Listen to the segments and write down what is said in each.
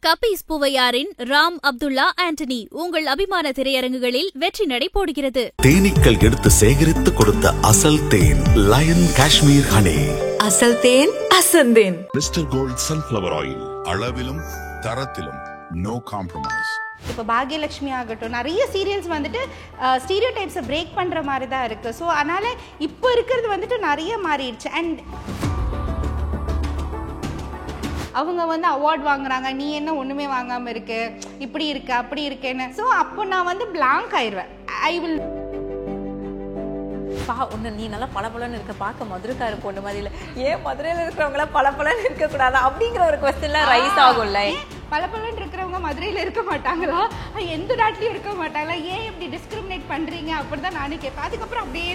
கபீஸ் பூவையாரின் ராம் அப்துல்லா ஆண்டனி உங்கள் அபிமான திரையரங்குகளில் வெற்றி நடை போடுகிறது. தேனீக்கள் எடுத்து சேகரித்து கொடுத்த அசல் தேன் லயன் காஷ்மீர் ஹனி. அசல் தேன் அசந்தேன். மிஸ்டர் கோல்ட் சன்ஃப்ளவர் ஆயில், அளவிலும் தரத்திலும் நோ காம்ப்ரமைஸ். இப்போ பாக்யலட்சுமி ஆகட்டும், நிறைய சீரியல்ஸ் வந்துட்டு ஸ்டீரியோ டைப்ஸை பிரேக் பண்ணுற மாதிரி தான் இருக்குது. ஸோ அதனால் இப்போ இருக்கிறது வந்துட்டு நிறைய மாறிடுச்சு. அண்ட் அவங்க வந்து அவார்ட் வாங்குறாங்க, நீ என்ன ஒன்றுமே வாங்காமல் இருக்கு, இப்படி இருக்கு அப்படி இருக்கேன்னு. ஸோ அப்போ நான் வந்து பிளாங்க் ஆயிடுவேன். ஐ வில் ஒன்று நீ நல்லா பளபளன்னு இருக்க, பார்க்க மதுரைக்கார பொண்ணு மாதிரி இல்லை, ஏன் மதுரையில் இருக்கிறவங்களாம் பளபளன்னு இருக்கக்கூடாது அப்படிங்கிற ஒரு கொஸ்டின்லாம் ரைஸ் ஆகும்ல. பளபளன்னு இருக்கிறவங்க மதுரையில் இருக்க மாட்டாங்களா, எந்த நாட்டிலையும் இருக்க மாட்டாங்களா, ஏன் இப்படி டிஸ்கிரிமினேட் பண்ணுறீங்க அப்படிதான் நானே கேட்பேன். அதுக்கப்புறம் அப்படியே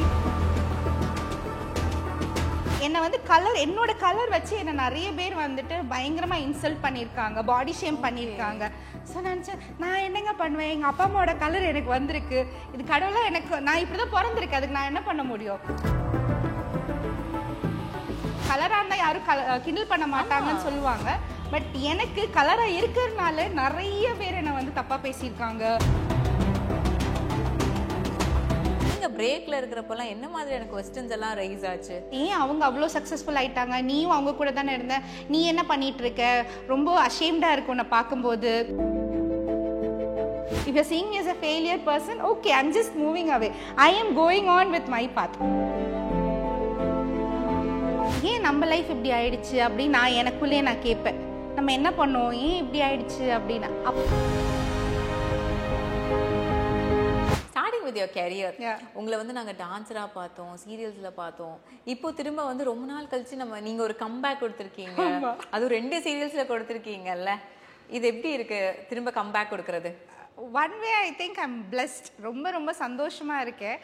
என்னை வந்து என்னோட கலர் வச்சு என்னை நிறைய பேர் வந்துட்டு பயங்கரமாக இன்சல்ட் பண்ணியிருக்காங்க, பாடி ஷேம் பண்ணியிருக்காங்க. ஸோ நினச்சேன், நான் என்னங்க பண்ணுவேன், எங்கள் அப்பா அம்மாவோட கலர் எனக்கு வந்திருக்கு, இது கடவுளாக எனக்கு, நான் இப்படி தான் பிறந்திருக்கேன், அதுக்கு நான் என்ன பண்ண முடியும். கலராக இருந்தால் யாரும் கிண்டல் பண்ண மாட்டாங்கன்னு சொல்லுவாங்க. பட் எனக்கு கலராக இருக்கிறதுனால நிறைய பேர் என்னை வந்து தப்பாக பேசியிருக்காங்க. பிரேக்ல இருக்கிறப்பெல்லாம் என்ன மாதிரியான क्वेश्चंस எல்லாம் ரைஸ் ஆச்சு? ஏன் அவங்க அவ்வளோ சக்ஸஸ்ஃபுல் ஆயிட்டாங்க, நீயும் அவங்க கூட தானே இருந்த, நீ என்ன பண்ணிட்டு இருக்க, ரொம்ப அஷேம்டா இருக்கும் உன்னை பார்க்கும்போது. If you're seeing me as a failure person, okay, I'm just moving away. I am going on with my path. ஏன் நம்ம லைஃப் இப்படி ஆயிடுச்சு அப்படின்னு நான் எனக்குள்ளே நான் கேட்பேன். நம்ம என்ன பண்ணோம், ஏன் இப்படி ஆயிடுச்சு அப்படின்னு. with your career, உங்களை வந்து நாங்க டான்ஸரா பார்த்தோம், சீரியல்ஸ்ல பார்த்தோம், இப்போ திரும்ப வந்து ரொம்ப நாள் கழிச்சு நீங்க ஒரு கம்பேக் கொடுத்துருக்கீங்க, அது 2 சீரியல்ஸ்ல கொடுத்துருக்கீங்கல்ல, இது எப்படி இருக்கு திரும்ப கம்பேக் கொடுக்கறது? One way I think I'm blessed, ரொம்ப ரொம்ப சந்தோஷமாக இருக்கேன்.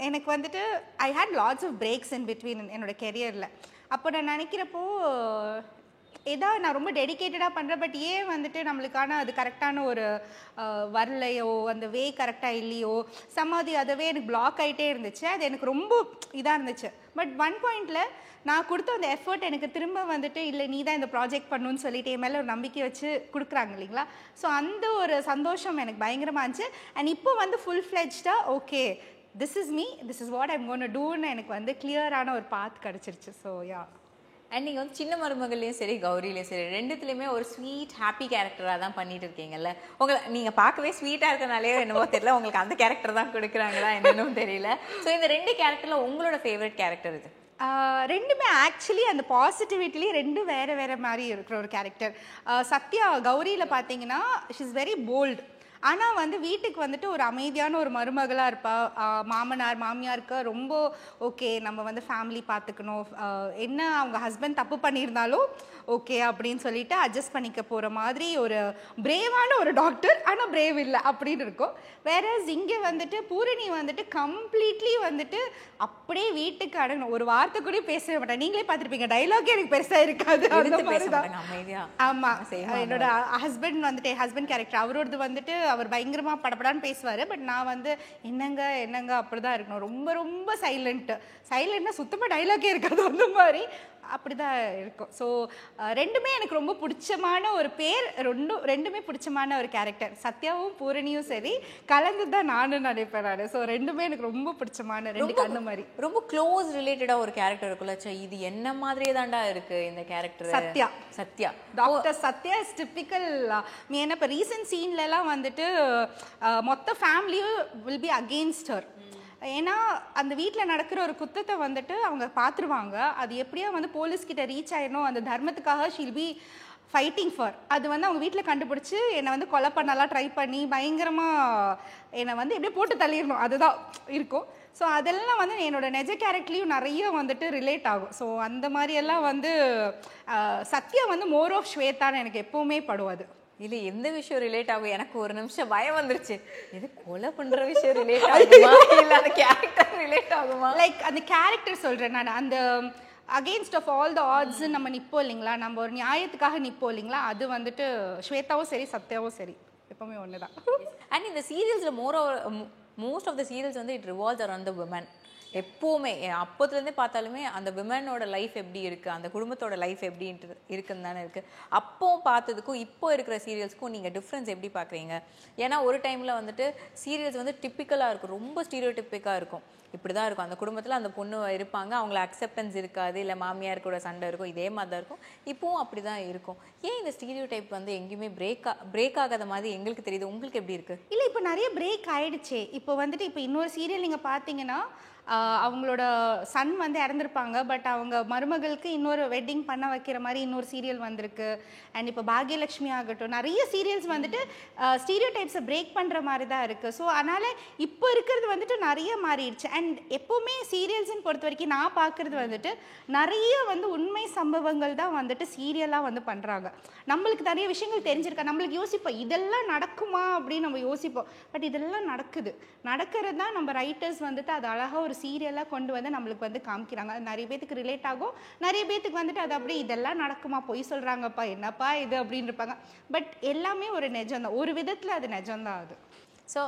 எனக்கு வந்துட்டு I had lots of breaks in between என்னோட கெரியரில். அப்போ நான் நினைக்கிறப்போ ஏதாவது நான் ரொம்ப டெடிக்கேட்டடாக பண்ணுறேன், பட் ஏன் வந்துட்டு நம்மளுக்கான அது கரெக்டான ஒரு வரலையோ, அந்த வே கரெக்டாக இல்லையோ, சமாதி அதவே எனக்கு பிளாக் ஆகிட்டே இருந்துச்சு. அது எனக்கு ரொம்ப இதாக இருந்துச்சு. பட் ஒன் பாயிண்டில் நான் கொடுத்த அந்த எஃபர்ட் எனக்கு திரும்ப வந்துட்டு இல்லை நீ தான் இந்த ப்ராஜெக்ட் பண்ணணும்னு சொல்லிட்டு என் மேலே ஒரு நம்பிக்கை வச்சு கொடுக்குறாங்க இல்லைங்களா. ஸோ அந்த ஒரு சந்தோஷம் எனக்கு பயங்கரமாக இருந்துச்சு. அண்ட் இப்போ வந்து ஃபுல் ஃப்ளெஜ்டாக okay, this is me, this is what I'm gonna டூன்னு எனக்கு வந்து கிளியரான ஒரு பாத் கிடச்சிருச்சு. So yeah. அண்ட் நீங்கள் வந்து சின்ன மருமகள்லையும் சரி கௌரிலையும் சரி ரெண்டுத்துலேயுமே ஒரு ஸ்வீட் ஹாப்பி கேரக்டராக தான் பண்ணிட்டு இருக்கீங்கல்ல. உங்களை நீங்கள் பார்க்கவே ஸ்வீட்டாக இருக்கனாலே என்னவோ தெரியல, உங்களுக்கு அந்த கேரக்டர் தான் கொடுக்குறாங்களா என்னன்னு தெரியல. ஸோ இந்த 2 கேரக்டரில் உங்களோட ஃபேவரட் கேரக்டர் இது? ரெண்டுமே ஆக்சுவலி அந்த பாசிட்டிவிட்டிலேயே 2 வேறு வேறு மாதிரி இருக்கிற ஒரு கேரக்டர். சத்யா கௌரியில் பார்த்தீங்கன்னா ஷி இஸ் வெரி போல்டு, ஆனால் வந்து வீட்டுக்கு வந்துட்டு ஒரு அமைதியான ஒரு மருமகளாக இருப்பா. மாமனார் மாமியாருக்கு ரொம்ப ஓகே, நம்ம வந்து ஃபேமிலி பார்த்துக்கணும், என்ன அவங்க ஹஸ்பண்ட் தப்பு பண்ணியிருந்தாலும் ஓகே அப்படின்னு சொல்லிட்டு அட்ஜஸ்ட் பண்ணிக்க போகிற மாதிரி ஒரு பிரேவான ஒரு டாக்டர், ஆனால் பிரேவ் இல்லை அப்படின்னு இருக்கும். வேற இங்கே வந்துட்டு பூரணி வந்துட்டு கம்ப்ளீட்லி வந்துட்டு அப்படியே வீட்டுக்கு அடங்கணும், ஒரு வார்த்தை கூட பேசவே மாட்டேன். நீங்களே பார்த்துருப்பீங்க, டைலாகே எனக்கு பெருசாக இருக்காது, அந்த மாதிரி தான். ஆமாம், என்னோட ஹஸ்பண்ட் வந்துட்டு ஹஸ்பண்ட் கேரக்டர் அவரோடது வந்துட்டு அவர் பயங்கரமாக படப்படான்னு பேசுவார். பட் நான் வந்து என்னங்க என்னங்க அப்படிதான் இருக்கணும், ரொம்ப ரொம்ப சைலண்ட்னா சுத்தமாக டைலாகே இருக்காது, அந்த மாதிரி அப்படி தான் இருக்கும். ஸோ ரெண்டுமே எனக்கு ரொம்ப பிடிச்சமான ஒரு பேர், ரெண்டுமே பிடிச்சமான ஒரு கேரக்டர். சத்யாவும் பூரணியும் சரி கலந்து தான் நானும் நினைப்பேன் நான். ஸோ ரெண்டுமே எனக்கு ரொம்ப பிடிச்சமான 2 கண்ணு மாதிரி. ரொம்ப க்ளோஸ் ரிலேட்டடாக ஒரு கேரக்டர் இருக்குல்ல, இது என்ன மாதிரியே தான்டா இருக்கு இந்த character. Sathya doctor Sathya is typical. ஏன்னா இப்போ ரீசன்ட் சீன்லலாம் வந்துட்டு மொத்த ஃபேமிலியும் வில் பி அகெயின்ஸ்ட் ஹர். ஏன்னா அந்த வீட்டில் நடக்கிற ஒரு குத்தத்தை வந்துட்டு அவங்க பார்த்துருவாங்க, அது எப்படியா வந்து போலீஸ்கிட்ட ரீச் ஆயிடணும், அந்த தர்மத்துக்காக ஷீல் பி ஃபைட்டிங் ஃபார். அது வந்து அவங்க வீட்டில் கண்டுபிடிச்சி என்னை வந்து கொலை பண்ணலாம் ட்ரை பண்ணி பயங்கரமாக என்னை வந்து எப்படியே போட்டு தள்ளிடணும், அதுதான் இருக்கும். ஸோ அதெல்லாம் வந்து என்னோட நெஜ கேரக்டர்லையும் நிறைய வந்துட்டு ரிலேட் ஆகும். ஸோ அந்த மாதிரியெல்லாம் வந்து சத்யா வந்து மோர் ஆஃப் ஸ்வேதான்னு எனக்கு எப்போவுமே படுவாது. இல்லை எந்த விஷயம் ரிலேட் ஆகும், எனக்கு ஒரு நிமிஷம் பயம் வந்துருச்சு, இது கொலை பண்ணுற விஷயம் ரிலேட் ஆகுமா இல்லை அந்த கேரக்டர் ரிலேட் ஆகுமா? லைக் அந்த கேரக்டர் சொல்கிறேன் நான், அந்த against of all the odds நம்ம நிற்போம் இல்லைங்களா, நம்ம ஒரு நியாயத்துக்காக நிற்போம் இல்லைங்களா, அது வந்துட்டு ஸ்வேதாவும் சரி சத்யாவும் சரி எப்பவுமே ஒன்று தான். அண்ட் இந்த சீரியல்ஸில் மோஸ்ட் ஆஃப் த சீரியல்ஸ் வந்து it revolves around the women. எப்போவுமே அப்போதுலேருந்தே பார்த்தாலுமே அந்த விமனோட லைஃப் எப்படி இருக்குது, அந்த குடும்பத்தோட லைஃப் எப்படி இருக்குன்னு தானே இருக்குது. அப்போ பார்த்ததுக்கும் இப்போ இருக்கிற சீரியல்ஸ்க்கும் நீங்கள் டிஃப்ரென்ஸ் எப்படி பார்க்குறீங்க? ஏன்னா ஒரு டைமில் வந்துட்டு சீரியல்ஸ் வந்து டிப்பிக்கலாக இருக்கும், ரொம்ப ஸ்டீரியோடிப்பிக்காக இருக்கும். இப்படி தான் இருக்கும், அந்த குடும்பத்தில் அந்த பொண்ணு இருப்பாங்க, அவங்கள அக்செப்டன்ஸ் இருக்காது, இல்லை மாமியார் கூட சண்டை இருக்கும், இதே மாதிரி தான் இருக்கும். இப்போவும் அப்படி தான் இருக்கும். ஏன் இந்த ஸ்டீரியோ டைப் வந்து எங்கேயுமே பிரேக் ஆகாத மாதிரி எங்களுக்கு தெரியுது, உங்களுக்கு எப்படி இருக்குது? இல்லை, இப்போ நிறைய பிரேக் ஆயிடுச்சு. இப்போ வந்துட்டு இப்போ இன்னொரு சீரியல் நீங்கள் பார்த்தீங்கன்னா அவங்களோட சன் வந்து இறந்துருப்பாங்க, பட் அவங்க மருமகளுக்கு இன்னொரு வெட்டிங் பண்ண வைக்கிற மாதிரி இன்னொரு சீரியல் வந்திருக்கு. அண்ட் இப்போ பாக்யலட்சுமி ஆகட்டும், நிறைய சீரியல்ஸ் வந்துட்டு ஸ்டீரியோ டைப்ஸை பிரேக் பண்ணுற மாதிரி தான் இருக்குது. ஸோ அதனால் இப்போ இருக்கிறது வந்துட்டு நிறைய மாறிடுச்சு. அண்ட் எப்போவுமே சீரியல்ஸ்ன்னு பொறுத்த வரைக்கும் நான் பார்க்குறது வந்துட்டு நிறைய வந்து உண்மை சம்பவங்கள் தான் வந்துட்டு சீரியலாக வந்து பண்ணுறாங்க. நம்மளுக்கு நிறைய விஷயங்கள் தெரிஞ்சிருக்கா, நம்மளுக்கு யோசிப்போம் இதெல்லாம் நடக்குமா அப்படின்னு நம்ம யோசிப்போம். பட் இதெல்லாம் நடக்கிறது தான் நம்ம ரைட்டர்ஸ் வந்துட்டு அது அழகாக ஒரு சீரியலாக கொண்டு வந்து நம்மளுக்கு வந்து காமிக்கிறாங்க. அது நிறைய பேத்துக்கு ரிலேட் ஆகும், நிறைய பேத்துக்கு வந்துட்டு அது அப்படியே இதெல்லாம் நடக்குமா, பொய் சொல்கிறாங்கப்பா, என்னப்பா இது அப்படின்னு இருப்பாங்க. பட் எல்லாமே ஒரு நிஜம்தான், ஒரு விதத்தில் அது நிஜம்தான் அது. ஸோ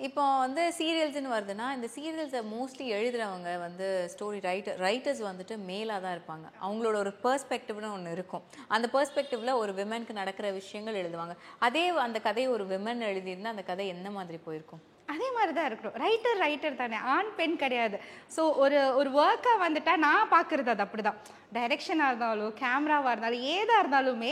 இப்போ வந்து சீரியல்ஸ்ன்னு வருதுன்னா, இந்த சீரியல்ஸை மோஸ்ட்லி எழுதுகிறவங்க வந்து ஸ்டோரி ரைட்டர்ஸ் வந்துட்டு மேலாக தான் இருப்பாங்க. அவங்களோட ஒரு பெர்ஸ்பெக்டிவ்னு ஒன்று இருக்கும். அந்த பெர்ஸ்பெக்டிவில் ஒரு விமனுக்கு நடக்கிற விஷயங்கள் எழுதுவாங்க. அதே அந்த கதையை ஒரு விமன் எழுதியிருந்தால் அந்த கதை என்ன மாதிரி போயிருக்கும்? அதே மாதிரி தான் இருக்கணும். ரைட்டர் தானே, ஆண் பெண் கிடையாது. ஸோ ஒரு ஒர்க்காக வந்துட்டா நான் பார்க்குறது அது அப்படி தான். டைரக்ஷனாக இருந்தாலும் கேமராவாக இருந்தாலும் ஏதாக இருந்தாலுமே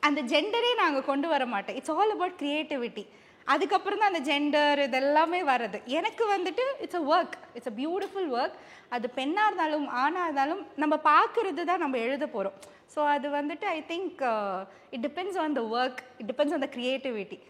அந்த ஜெண்டரே நாங்கள் கொண்டு வர மாட்டோம். It's all about creativity. அதுக்கப்புறம் தான் அந்த ஜெண்டர் இதெல்லாமே வர்றது. எனக்கு வந்துட்டு it's a work, it's a beautiful work. அது பெண்ணாக இருந்தாலும் ஆணாக இருந்தாலும் நம்ம பார்க்குறது தான் நம்ம எழுத போகிறோம். ஸோ அது வந்துட்டு I think it depends on the work, it depends on the creativity,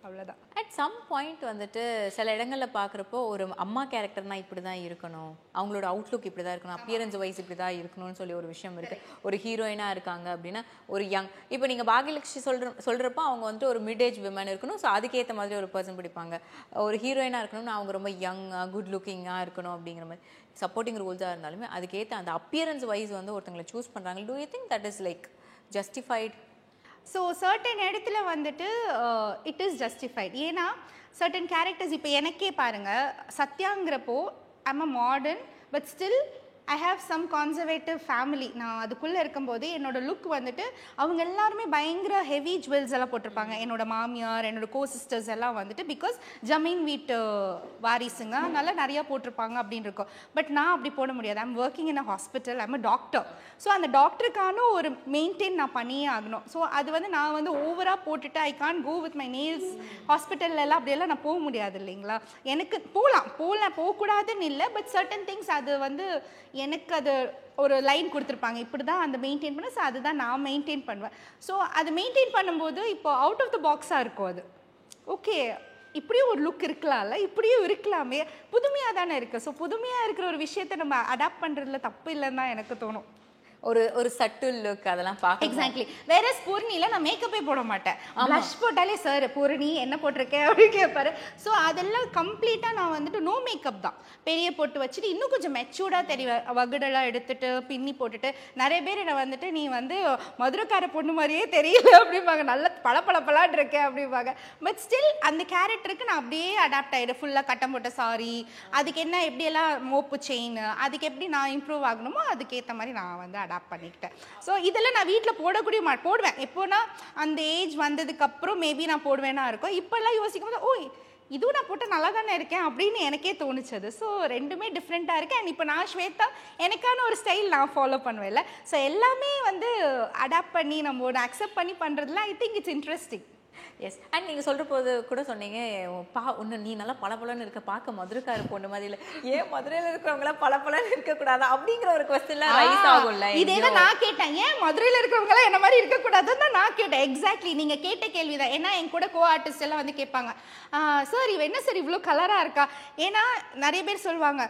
அவ்வளோதான். அட் சம் பாயிண்ட் வந்துட்டு சில இடங்களில் பார்க்குறப்போ ஒரு அம்மா கேரக்டர்னால் இப்படி தான் இருக்கணும், அவங்களோட அவுட்லுக் இப்படி தான் இருக்கணும், அப்பியரன்ஸ் வைஸ் இப்படி தான் இருக்கணும்னு சொல்லி ஒரு விஷயம் இருக்குது. ஒரு ஹீரோயினாக இருக்காங்க அப்படின்னா ஒரு யங், இப்போ நீங்கள் பாக்யலட்சுமி சொல்கிறப்போ அவங்க வந்துட்டு ஒரு மிட் ஏஜ் விமன் இருக்கணும், ஸோ அதுக்கேற்ற மாதிரி ஒரு பர்சன் பிடிப்பாங்க. ஒரு ஹீரோயினாக இருக்கணும்னு அவங்க ரொம்ப யங்காக குட் லுக்கிங்காக இருக்கணும் அப்படிங்கிற மாதிரி சப்போர்ட்டிங் ரோல்ஸாக இருந்தாலுமே அதுக்கேற்ற அந்த அப்பியரன்ஸ் வைஸ் வந்து ஒருத்தங்களை சூஸ் பண்ணுறாங்க. Do you think that is like justified? So certain இடத்துல வந்துட்டு இட் இஸ் ஜஸ்டிஃபைட். ஏன்னா சர்டன் கேரக்டர்ஸ் இப்போ எனக்கே பாருங்கள், சத்யாங்கிறப்போ I'm a modern but still I have some conservative family. நான் அதுக்குள்ளே இருக்கும்போது என்னோட லுக் வந்துட்டு அவங்க எல்லாருமே பயங்கர ஹெவி ஜுவல்ஸ் எல்லாம் போட்டிருப்பாங்க. என்னோட மாமியார், என்னோட கோ சிஸ்டர்ஸ் எல்லாம் வந்துட்டு பிகாஸ் ஜமீன் வீட்டு வாரிசுங்க, அதனால நிறையா போட்டிருப்பாங்க அப்படின்னு இருக்கும். பட் நான் அப்படி போட முடியாது. I'm working in a hospital, I'm a doctor. So அந்த டாக்டருக்கான ஒரு மெயின்டைன் நான் பண்ணியே ஆகணும். ஸோ அது வந்து நான் வந்து ஓவராக போட்டுட்டு I can go with my nails. ஹாஸ்பிட்டல்லாம் அப்படியெல்லாம் நான் போக முடியாது இல்லைங்களா. எனக்கு போகக்கூடாதுன்னு இல்லை, பட் சர்டன் திங்ஸ் அது வந்து எனக்கு அது ஒரு லைன் கொடுத்துருப்பாங்க, இப்படி தான் அந்த மெயின்டைன் பண்ண. ஸோ அதுதான் நான் மெயின்டைன் பண்ணுவேன். ஸோ அது மெயின்டைன் பண்ணும்போது இப்போ அவுட் ஆஃப் த பாக்ஸாக இருக்கும். அது ஓகே, இப்படியும் ஒரு லுக் இருக்கலாம்ல, இப்படியும் இருக்கலாமே, புதுமையாக தானே இருக்குது. ஸோ புதுமையாக இருக்கிற ஒரு விஷயத்தை நம்ம அடாப்ட் பண்ணுறதுல தப்பு இல்லைன்னு தான் எனக்கு தோணும். ஒரு சட்டில் லுக் அதெல்லாம் பார்க்க. எக்ஸாக்ட்லி. வேற பூரணியில் நான் மேக்கப்பே போட மாட்டேன். ப்ளஷ் போட்டாலே சார் பூரணி என்ன போட்டிருக்கேன் அப்படின்னு கேட்பாரு. ஸோ அதெல்லாம் கம்ப்ளீட்டாக நான் வந்துட்டு நோ மேக்கப் தான், பெரிய போட்டு வச்சுட்டு இன்னும் கொஞ்சம் மெச்சூர்டாக தெரிவேன். வகுடெல்லாம் எடுத்துட்டு பின்னி போட்டுட்டு நிறைய பேர் என்னை வந்துட்டு நீ வந்து மதுரைக்கார பொண்ணு மாதிரியே தெரியல அப்படிம்பாங்க, நல்ல பளபளப்பலான் இருக்கேன் அப்படிம்பாங்க. பட் ஸ்டில் அந்த கேரக்டருக்கு நான் அப்படியே அடாப்ட் ஆகிடுறேன். ஃபுல்லாக கட்டம் போட்ட சாரி, அதுக்கு என்ன எப்படியெல்லாம் மோப்பு செயின், அதுக்கு எப்படி நான் இம்ப்ரூவ் ஆகணுமோ அதுக்கேற்ற மாதிரி நான் வந்து அடாப்ட் பண்ணிக்கிட்டேன். ஸோ இதெல்லாம் நான் வீட்டில் போடுவேன். எப்போனா அந்த ஏஜ் வந்ததுக்கப்புறம் மேபி நான் போடுவேன்னா இருக்கும். இப்போல்லாம் யோசிக்கும் போது ஓய் இதுவும் நான் போட்டு நல்லா தானே இருக்கேன் அப்படின்னு எனக்கே தோணுச்சது. ஸோ ரெண்டுமே டிஃப்ரெண்ட்டாக இருக்குது. அண்ட் இப்போ நான் ஸ்வேதா எனக்கான ஒரு ஸ்டைல் நான் ஃபாலோ பண்ணுவேன்ல. ஸோ எல்லாமே வந்து அடாப்ட் பண்ணி நம்ம ஒரு அக்செப்ட் பண்ணி பண்ணுறதுல I think it's interesting. Yes. And நீங்கள் சொல்கிற போது கூட சொன்னீங்க, ஒன்று நீ நல்லா பளபளன்னு இருக்க, பார்க்க மதுரைக்கார பொண்ணு மாதிரி இல்லை, ஏன் மதுரையில் இருக்கிறவங்களாம் பளபளன்னு இருக்கக்கூடாது அப்படிங்கிற ஒரு கொஸ்டின்லாம் ரைஸ் ஆகும்ல. இதே தான் நான் கேட்டேன், ஏன் மதுரையில் இருக்கிறவங்களாம் என்ன மாதிரி இருக்கக்கூடாதுன்னு தான் நான் கேட்டேன். எக்ஸாக்ட்லி நீங்கள் கேட்ட கேள்வி தான். ஏன்னா என் கூட கோ ஆர்டிஸ்ட் எல்லாம் வந்து கேட்பாங்க, சார் இவ என்ன சார் இவ்வளோ கலராக இருக்கா. ஏன்னா நிறைய பேர் சொல்லுவாங்க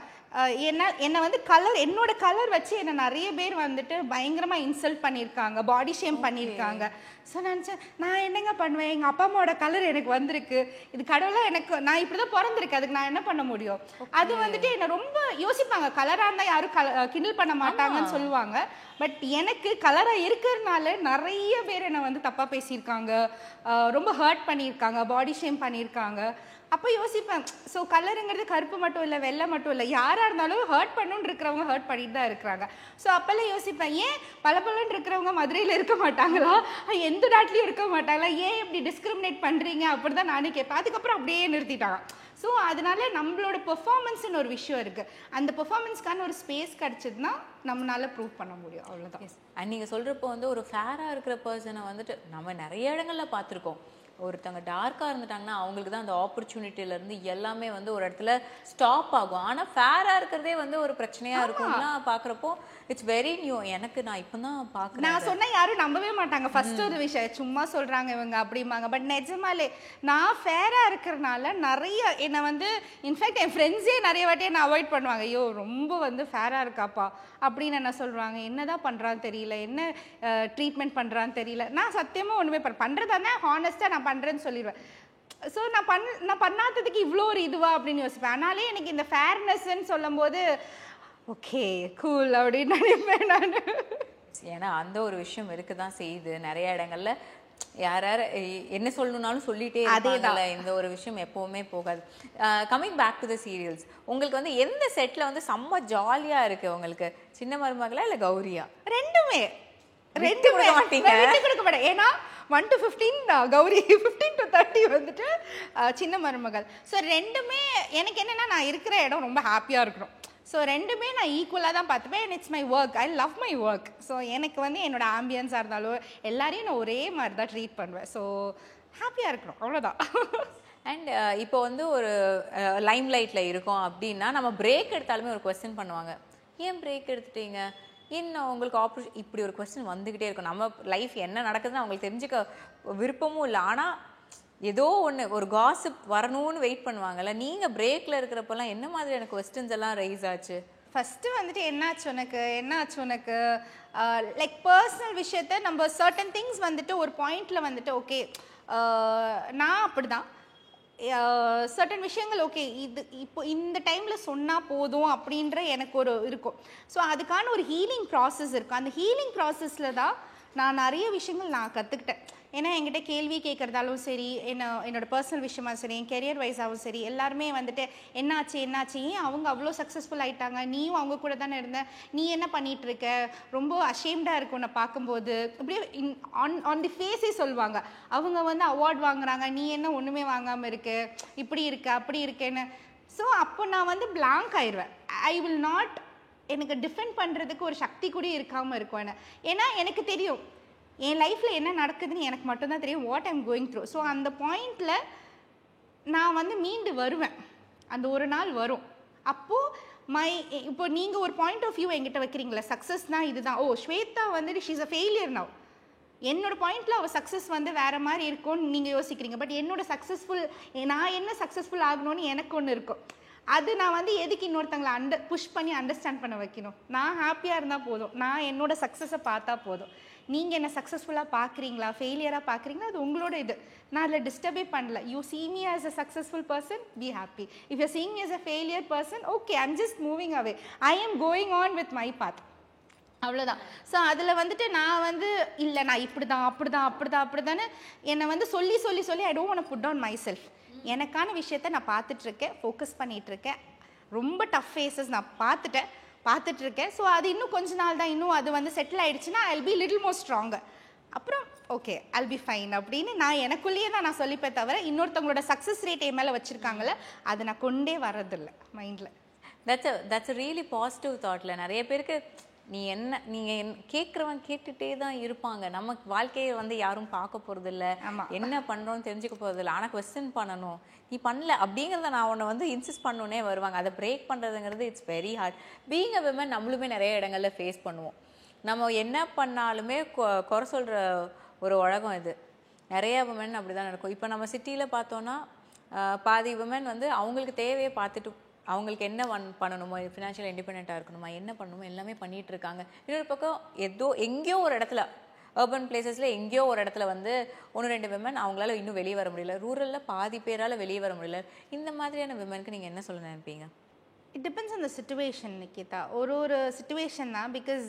என்னை வந்து என்னோட கலர் வச்சு என்னை நிறைய பேர் வந்துட்டு பயங்கரமாக இன்சல்ட் பண்ணியிருக்காங்க, பாடி ஷேம் பண்ணியிருக்காங்க. ஸோ நினச்சேன் நான் என்னங்க பண்ணுவேன், எங்கள் அப்பா அம்மாவோட கலர் எனக்கு வந்திருக்கு, இது கடவுளாக எனக்கு நான் இப்படி தான் பிறந்திருக்கு, அதுக்கு நான் என்ன பண்ண முடியும். அது வந்துட்டு என்னை ரொம்ப யோசிப்பாங்க. கலராக இருந்தால் யாரும் கிண்டல் பண்ண மாட்டாங்கன்னு சொல்லுவாங்க. பட் எனக்கு கலராக இருக்கிறதுனால நிறைய பேர் என்னை வந்து தப்பாக பேசியிருக்காங்க, ரொம்ப ஹர்ட் பண்ணியிருக்காங்க, பாடி ஷேம் பண்ணியிருக்காங்க. அப்போ யோசிப்பேன், ஸோ கலருங்கிறது கருப்பு மட்டும் இல்லை, வெள்ளை மட்டும் இல்லை, யாராக இருந்தாலும் ஹர்ட் பண்ணணுன்னு இருக்கிறவங்க ஹர்ட் பண்ணிட்டு தான் இருக்கிறாங்க. ஸோ அப்போல்லாம் யோசிப்பேன், ஏன் பலபலன்னு இருக்கிறவங்க மதுரையில் இருக்க மாட்டாங்களா, எந்த நாட்டிலையும் இருக்க மாட்டாங்களா, ஏன் இப்படி டிஸ்கிரிமினேட் பண்ணுறீங்க அப்படி தான் நானே கேட்பேன். அதுக்கப்புறம் அப்படியே நிறுத்திட்டாங்க. ஸோ அதனால நம்மளோட பெர்ஃபார்மன்ஸ்னு ஒரு விஷயம் இருக்குது, அந்த பெர்ஃபார்மன்ஸ்க்கான ஒரு ஸ்பேஸ் கிடச்சிதுன்னா நம்மளால ப்ரூவ் பண்ண முடியும், அவ்வளோதான். அண்ட் நீங்கள் சொல்கிறப்போ வந்து ஒரு ஃபேராக இருக்கிற பர்சனை வந்துட்டு நம்ம நிறைய இடங்களில் பார்த்துருக்கோம். ஒருத்தவங்க டார்க்காக இருந்துட்டாங்கன்னா அவங்களுக்கு தான் அந்த ஆப்பர்ச்சுனிட்டியிலேருந்து எல்லாமே வந்து ஒரு இடத்துல ஸ்டாப் ஆகும். ஆனால் ஃபேராக இருக்கிறதே வந்து ஒரு பிரச்சனையாக இருக்கும்லாம் பார்க்குறப்போ இட்ஸ் வெரி நியூ. எனக்கு நான் இப்போ தான் பார்க்குறேன். நான் சொன்னால் யாரும் நம்பவே மாட்டாங்க. ஃபர்ஸ்ட் ஒரு விஷயம் சும்மா சொல்கிறாங்க இவங்க அப்படிம்பாங்க. பட் நிஜமாலே நான் ஃபேராக இருக்கிறனால நிறைய என்னை வந்து இன்ஃபேக்ட் என் ஃப்ரெண்ட்ஸே நிறைய வாட்டி என்னை அவாய்ட் பண்ணுவாங்க. ஐயோ ரொம்ப வந்து ஃபேராக இருக்காப்பா அப்படின்னு என்ன சொல்கிறாங்க, என்னதான் பண்ணுறான்னு தெரியல, என்ன ட்ரீட்மெண்ட் பண்ணுறான்னு தெரியல. நான் சத்தியமாக ஒன்றுமே பண்ணுறதானே ஹானஸ்ட்டாக நான் பண்ணுறேன்னு சொல்லிடுவேன். ஸோ நான் பண்ணாததுக்கு இவ்வளோ ஒரு இதுவா அப்படின்னு யோசிப்பேன். ஆனாலே எனக்கு இந்த ஃபேர்னஸ்ன்னு சொல்லும் போது ஓகே கூல் அப்படின்னு நினைப்பேன் நான். ஏன்னா அந்த ஒரு விஷயம் இருக்க தான் செய்யுது நிறைய இடங்கள்ல. யார் என்ன சொல்லணும்னாலும் சொல்லிட்டே இருப்பாங்கல்ல, இந்த ஒரு விஷயம் எப்பவுமே போகாது. Coming back to the serials, உங்களுக்கு வந்து எந்த செட்ல வந்து செம்ம ஜாலியா இருக்கு உங்களுக்கு? சின்ன மருமகளா இல்ல கௌரியா? ரெண்டுமே கொடுக்க மாட்டேன். ஏன்னா 1 to 15 கௌரி, 15 to 30 வந்துட்டு சின்ன மருமகள். ஸோ ரெண்டுமே எனக்கு என்னன்னா நான் இருக்கிற இடம் ரொம்ப ஹாப்பியாக இருக்கணும். ஸோ ரெண்டுமே நான் ஈக்குவலாக தான் பார்த்துப்பேன். And it's my work, I love my work. So எனக்கு வந்து என்னோட ஆம்பியன்ஸாக இருந்தாலும் எல்லாரையும் நான் ஒரே மாதிரி தான் ட்ரீட் பண்ணுவேன். ஸோ ஹாப்பியாக இருக்கணும், அவ்வளோதான். அண்ட் இப்போ வந்து ஒரு லைம் லைட்டில் இருக்கோம் அப்படின்னா நம்ம பிரேக் எடுத்தாலுமே ஒரு கொஸ்டின் பண்ணுவாங்க, ஏன் பிரேக் எடுத்துட்டீங்க, இன்னும் உங்களுக்கு இப்படி ஒரு கொஸ்டின் வந்துக்கிட்டே இருக்கும். நம்ம லைஃப் என்ன நடக்குதுன்னு அவங்களுக்கு தெரிஞ்சுக்க விருப்பமும் இல்லை, ஆனால் ஏதோ ஒன்று ஒரு காசிப் வரணும்னு வெயிட் பண்ணுவாங்கல்ல. நீங்கள் பிரேக்கில் இருக்கிறப்பெல்லாம் என்ன மாதிரியான கொஸ்டின்ஸ் எல்லாம் ரைஸ் ஆச்சு? ஃபஸ்ட்டு வந்துட்டு என்னாச்சு உனக்கு லைக் பர்சனல் விஷயத்த நம்ம சர்டன் திங்ஸ் வந்துட்டு ஒரு பாயிண்டில் வந்துட்டு ஓகே நான் அப்படி தான் சர்டன் விஷயங்கள் ஓகே இது இப்போ இந்த டைமில் சொன்னால் போதும் அப்படின்ற எனக்கு ஒரு இருக்கும். ஸோ அதுக்கான ஒரு ஹீலிங் ப்ராசஸ் இருக்கும். அந்த ஹீலிங் ப்ராசஸில் தான் நான் நிறைய விஷயங்கள் நான் கற்றுக்கிட்டேன். ஏன்னா என்கிட்ட கேள்வி கேட்குறதாலும் சரி, என்னோட பர்சனல் விஷயமா சரி, என் கெரியர் வைஸாகவும் சரி, எல்லாருமே வந்துட்டு என்னாச்சு ஏன் அவங்க அவ்வளோ சக்ஸஸ்ஃபுல் ஆகிட்டாங்க, நீயும் அவங்க கூட தானே இருந்த, நீ என்ன பண்ணிகிட்டு இருக்க, ரொம்ப அஷேம்டாக இருக்கும் உன்னை பார்க்கும்போது, இப்படியே ஆன் தி ஃபேஸே சொல்லுவாங்க. அவங்க வந்து அவார்ட் வாங்குறாங்க, நீ என்ன ஒன்றுமே வாங்காமல் இருக்கு, இப்படி இருக்க அப்படி இருக்கேன்னு. ஸோ அப்போ நான் வந்து பிளாங்க் ஆயிடுவேன். ஐ வில் நாட், எனக்கு டிஃபெண்ட் பண்ணுறதுக்கு ஒரு சக்தி கூட இருக்காமல் இருக்கும். ஏன்னா எனக்கு தெரியும் என் லைஃப்பில் என்ன நடக்குதுன்னு எனக்கு மட்டும்தான் தெரியும், what I'm going through. So அந்த பாயிண்டில் நான் வந்து மீண்டு வருவேன், அந்த ஒரு நாள் வரும். அப்போது இப்போ நீங்கள் ஒரு பாயிண்ட் ஆஃப் வியூ என்கிட்ட வைக்கிறீங்களா, சக்ஸஸ் தான் இதுதான், ஓ ஸ்வேதா வந்துட்டு ஷீஸ் அ ஃபெயிலியர் நவ், என்னோட பாயிண்டில் அவள் சக்ஸஸ் வந்து வேறு மாதிரி இருக்கும்னு நீங்கள் யோசிக்கிறீங்க. பட் என்னோட சக்ஸஸ்ஃபுல், நான் என்ன சக்ஸஸ்ஃபுல் ஆகணும்னு எனக்கு ஒன்று இருக்கும். அது நான் வந்து எதுக்கு இன்னொருத்தங்களை புஷ் பண்ணி அண்டர்ஸ்டாண்ட் பண்ண வைக்கணும்? நான் ஹாப்பியாக இருந்தால் போதும், நான் என்னோட சக்ஸஸை பார்த்தா போதும். நீங்கள் என்ன சக்ஸஸ்ஃபுல்லாக பார்க்குறீங்களா ஃபெயிலியராக பார்க்குறீங்களா, அது உங்களோட இது, நான் அதில் டிஸ்டர்பே பண்ணல. You see me as a successful person, be happy. If you're seeing me as a failure person, okay, I'm just moving away, I am going on with my path, அவ்வளோதான். ஸோ அதில் வந்துட்டு நான் வந்து இல்லை நான் இப்படி தான் அப்படிதானே என்னை வந்து சொல்லி I don't want to put down myself. எனக்கான விஷயத்தை நான் பார்த்துட்ருக்கேன், ஃபோக்கஸ் பண்ணிகிட்ருக்கேன், ரொம்ப டஃப் ஃபேஸஸ் நான் பார்த்துட்ருக்கேன். ஸோ அது இன்னும் கொஞ்ச நாள் தான், இன்னும் அது வந்து செட்டில் ஆகிடுச்சுன்னா I will be little more stronger. அப்புறம் ஓகே ஐல் பி ஃபைன் அப்படின்னு நான் எனக்குள்ளேயே தான் நான் சொல்லிப்பேன் தவிர இன்னொருத்தவங்களோட சக்ஸஸ் ரேட் என் மேலே வச்சுருக்காங்களே அதை நான் கொண்டே வரதில்லை மைண்டில். தட்ஸ் அ ரியலி பாசிட்டிவ் தாட்ல. நிறைய பேருக்கு நீங்கள் கேட்குறவன் கேட்டுகிட்டே தான் இருப்பாங்க. நம்ம வாழ்க்கையை வந்து யாரும் பார்க்க போகிறதில்ல, என்ன பண்ணுறோன்னு தெரிஞ்சுக்க போகிறதில்ல. ஆனால் கொஸ்டின் பண்ணணும், நீ பண்ணல அப்படிங்கிறத நான் உன்னை வந்து இன்சிஸ்ட் பண்ணோன்னே வருவாங்க. அதை பிரேக் பண்ணுறதுங்கிறது it's very hard. Being a women நம்மளுமே நிறைய இடங்களில் ஃபேஸ் பண்ணுவோம். நம்ம என்ன பண்ணாலுமே குறை சொல்கிற ஒரு உலகம் இது. நிறைய விமன் அப்படி தான் நடக்கும். இப்போ நம்ம சிட்டியில் பார்த்தோன்னா பாதி விமன் வந்து அவங்களுக்கு தேவையை பார்த்துட்டு அவங்களுக்கு என்ன பண்ணணுமோ, ஃபினான்ஷியல் இண்டிபெண்ட்டாக இருக்கணுமா, என்ன பண்ணணுமோ எல்லாமே பண்ணிகிட்டு இருக்காங்க. இன்னொரு பக்கம் எங்கேயோ ஒரு இடத்துல அர்பன் பிளேசஸில் எங்கேயோ ஒரு இடத்துல வந்து 1-2 விமன் அவங்களால இன்னும் வெளியே வர முடியல. ரூரலில் பாதி பேரால் வெளியே வர முடியல. இந்த மாதிரியான விமனுக்கு நீங்கள் என்ன சொல்ல நினைப்பீங்க? It depends on the situation Nikita. ஒரு சிச்சுவேஷன் தான். பிகாஸ்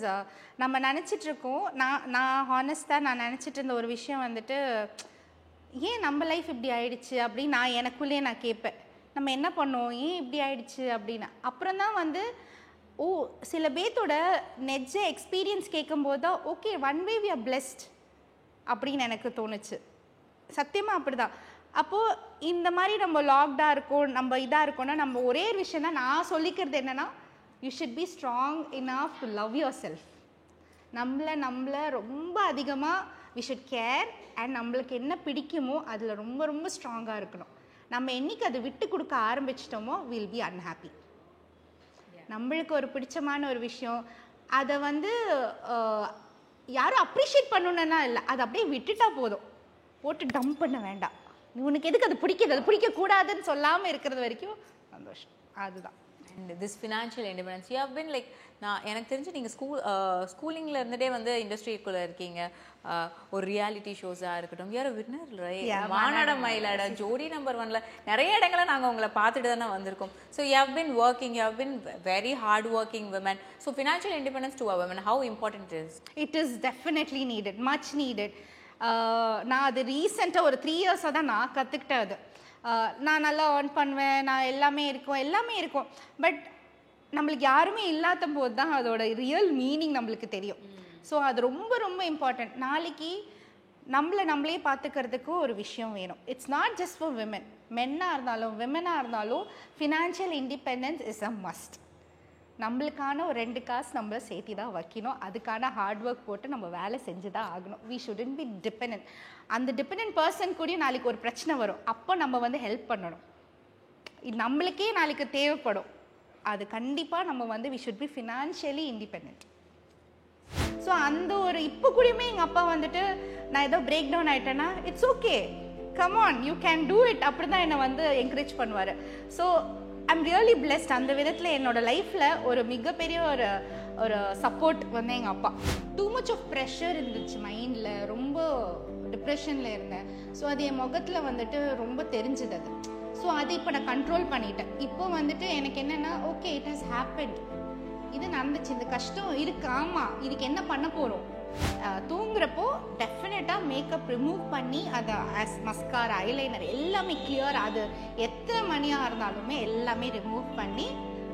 நம்ம நினச்சிட்ருக்கோம், நான் ஹானஸ்ட்டாக நான் நினச்சிட்டு இருந்த ஒரு விஷயம் வந்துட்டு ஏன் நம்ம லைஃப் இப்படி ஆயிடுச்சு அப்படின்னு நான் எனக்குள்ளேயே நான் கேட்பேன். நம்ம என்ன பண்ணோம், ஏன் இப்படி ஆயிடுச்சு அப்படின்னு. அப்புறம் தான் வந்து சில பேர்த்தோட நெஜ எக்ஸ்பீரியன்ஸ் கேட்கும்போது தான் okay one way we are blessed அப்படின்னு எனக்கு தோணுச்சு. சத்தியமாக அப்படி தான். அப்போது இந்த மாதிரி நம்ம லாக்டாக இருக்கோம், நம்ம இதாக இருக்கோம்னா நம்ம ஒரே ஒரு விஷயம் தான் நான் சொல்லிக்கிறது என்னென்னா, you should be strong enough to love your self. நம்மளை ரொம்ப அதிகமாக வி ஷுட் கேர் அண்ட் நம்மளுக்கு என்ன பிடிக்குமோ அதில் ரொம்ப ரொம்ப ஸ்ட்ராங்காக இருக்கணும். நம்ம என்றைக்கு அதை விட்டு கொடுக்க ஆரம்பிச்சிட்டோமோ வில் பி அன்ஹாப்பி. நம்மளுக்கு ஒரு பிடிச்சமான ஒரு விஷயம் அதை வந்து யாரும் அப்ரிஷியேட் பண்ணணுன்னா இல்லை, அதை அப்படியே விட்டுட்டா போதும். போட்டு டம்ப் பண்ண வேண்டாம். உனக்கு எதுக்கு அது பிடிக்குது, அது பிடிக்கக்கூடாதுன்னு சொல்லாமல் இருக்கிறது வரைக்கும் சந்தோஷம். அதுதான். And this financial independence you have been like, நான் எனக்கு தெரிஞ்சு நீங்கள் ஸ்கூலிங்கில் இருந்துகிட்டே வந்து இண்டஸ்ட்ரிக்குள்ளே இருக்கீங்க. ஒரு ரியாலிட்டி ஷோஸாக இருக்கட்டும், யார் வின்னர் மாநாட மயிலாட ஜோடி நம்பர் 1ல நிறைய இடங்களை நாங்கள் உங்களை பார்த்துட்டு தானே வந்திருக்கோம். So you have been working, you have been very hard working women. So financial independence to a women how important is? It is definitely needed, much needed. நான் அது ரீசெண்டாக ஒரு 3 இயர்ஸாக தான் நான் கற்றுக்கிட்டேன். அது நான் நல்லா ஏர்ன் பண்ணுவேன், நான் எல்லாமே இருக்கும். பட் நம்மளுக்கு யாருமே இல்லாத போது தான் அதோட ரியல் மீனிங் நம்மளுக்கு தெரியும். ஸோ அது ரொம்ப ரொம்ப இம்பார்ட்டண்ட். நாளைக்கு நம்மளே பார்த்துக்கிறதுக்கு ஒரு விஷயம் வேணும். It's not just for women, மென்னாக இருந்தாலும் விமனாக இருந்தாலும் financial independence is a must. நம்மளுக்கான ஒரு 2 காசு நம்மளை சேர்த்தி தான் வைக்கணும். அதுக்கான ஹார்ட் ஒர்க் போட்டு நம்ம வேலை செஞ்சு தான் ஆகணும். We shouldn't be dependent. அந்த டிபெண்டன்ட் பர்சன் கூட நாளைக்கு ஒரு பிரச்சனை வரும், அப்போ நம்ம வந்து ஹெல்ப் பண்ணணும். இது நம்மளுக்கே நாளைக்கு தேவைப்படும். அது கண்டிப்பாக நம்ம வந்து we should be financially independent. So அந்த ஒரு இப்போ கூடயுமே எங்கள் அப்பா வந்துட்டு நான் ஏதோ பிரேக் டவுன் ஆகிட்டேன்னா it's okay, come on, you can do it, அப்படி தான் என்னை வந்து என்கரேஜ் பண்ணுவார். So I'm really blessed. அந்த விதத்தில் என்னோட லைஃப்பில் ஒரு மிகப்பெரிய ஒரு சப்போர்ட் வந்து எங்கள் அப்பா. டூ மச் ஆஃப் ப்ரெஷர் இருந்துச்சு மைண்டில், ரொம்ப டிப்ரெஷனில் இருந்தேன். ஸோ அது என் முகத்தில் வந்துட்டு ரொம்ப தெரிஞ்சுது அது. ஸோ அது இப்போ நான் கண்ட்ரோல் பண்ணிட்டேன். இப்போ வந்துட்டு எனக்கு என்னென்னா ஓகே இட் ஹஸ் ஹேப்பன்ட், இது நடந்துச்சு, இந்த கஷ்டம் இருக்கு, ஆமாம் இதுக்கு என்ன பண்ண போகிறோம். தூங்குறப்போ டெஃபினட்டாக மேக்கப் ரிமூவ் பண்ணி அதை மஸ்காரா ஐலைனர் எல்லாமே கிளியர், அது எத்தனை மணியாக இருந்தாலுமே எல்லாமே ரிமூவ் பண்ணி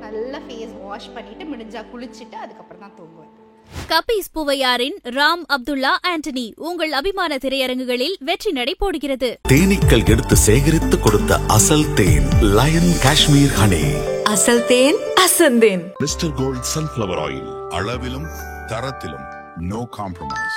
நல்லா ஃபேஸ் வாஷ் பண்ணிவிட்டு முடிஞ்சா குளிச்சுட்டு அதுக்கப்புறம் தான் தூங்குவேன். கபீஸ் பூவையாரின் ராம் அப்துல்லா ஆண்டனி உங்கள் அபிமான திரையரங்குகளில் வெற்றி நடை போடுகிறது. தேனீக்கள் எடுத்து சேகரித்து கொடுத்த அசல் தேன் லயன் காஷ்மீர் ஹனி. அசல் தேன் அசந்தேன். மிஸ்டர் கோல்ட் சன்ஃப்ளவர் ஆயில், அளவிலும் தரத்திலும் no compromise.